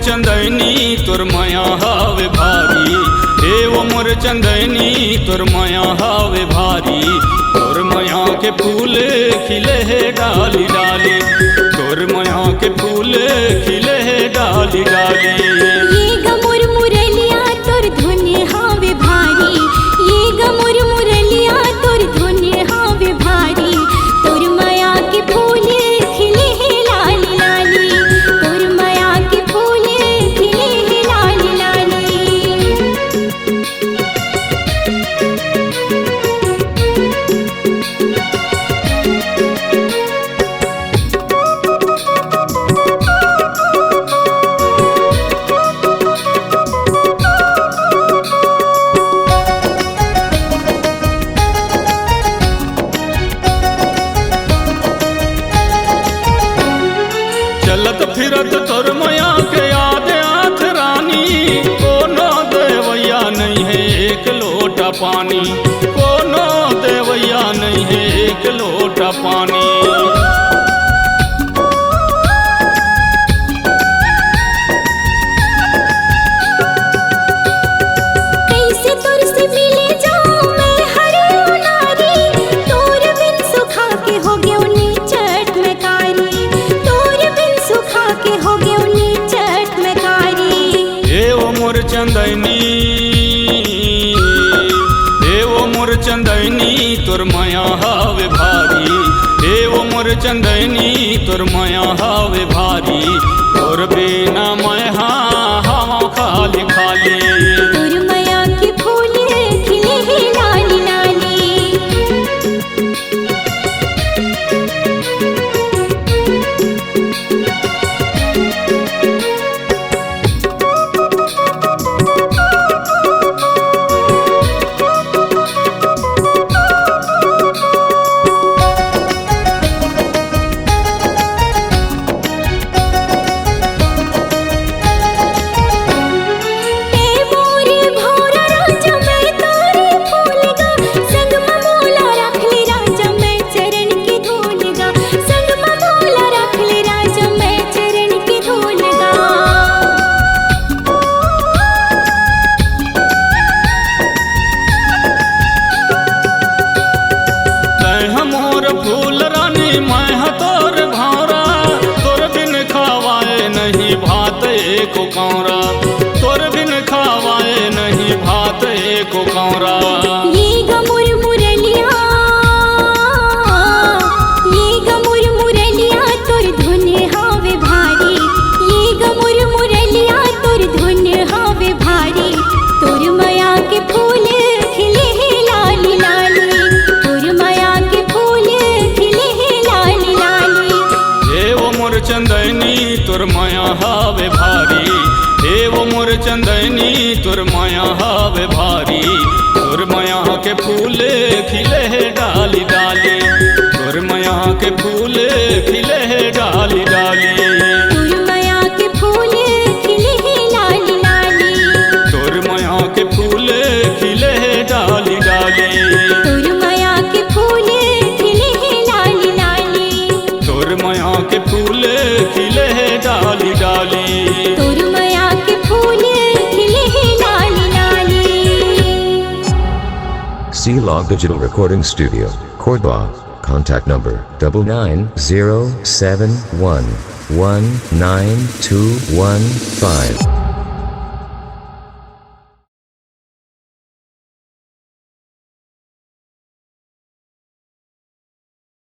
चंदनी तोर माया हावे भारी, हे वो मोर चंदनी तोर माया हावे भारी। तोर माया के फूल खिले है डाली डाली, तोर माया के फूल खिले है डाली डाली। ये गमुर मुरलिया तोर धुन हावे भारी, ये गमुर मुरलिया तोर धुन हावे भारी। तोर माया के फूल खिले है लाली लाली, तोर माया के फूल खिले है लाली लाली। चलत फिरत तोर माया के याद आथ रानी, कोनो देवैया नहीं है एक लोटा पानी, कोनो देवैया नहीं है एक लोटा पानी। कैसे तोर से मिले जाऊं मैं हरे नारी, तोर बिन सुखा के हो गयो नीचट में कारी, तोर बिन सुखा के हो गयो नीचट में कारी। हे वो मोर चंदनी, हे वो मोर चंदनी तोर माया हावे भारी, हे वो मोर चंदनी तोर माया हावे भारी। तोर बिना मैं हवा खाली खाली, तोर माया के फूल खिले हैं लाली लाली। फूल रानी मैं तोर भौरा, तोर बिन खावाए नहीं भात एको कौरा, तोर बिन खावाए नहीं भात एको कौरा। ये गमुर मुरलिया, ये गमुर मुरलिया तोर धुन हावे भारी, ये गमुर मुरलिया तोर धुन हावे भारी। तोर माया के फूल खिले हैं लाली लाली, तोर माया के फूल खिले हैं लाली लाली। हे वो मोर चंदनी तोर माया हावे भारी, हे वो मोर चंदनी तोर माया हावे भारी। तोर माया के फूल खिले है डाली डाली, तोर माया के फूल खिले है डाली डाली। तोर माया के फूल खिले हैं लाली लाली, तोर माया के फूल खिले है डाली डाली, तोर माया के फूल खिले हैं लाली लाली। तोर माया के फूल खिले है डाली डाली, तोर माया के फूल खिले हैं लाली लाली। C-Log Digital Recording Studio, Cordoba. Contact number 99071192115.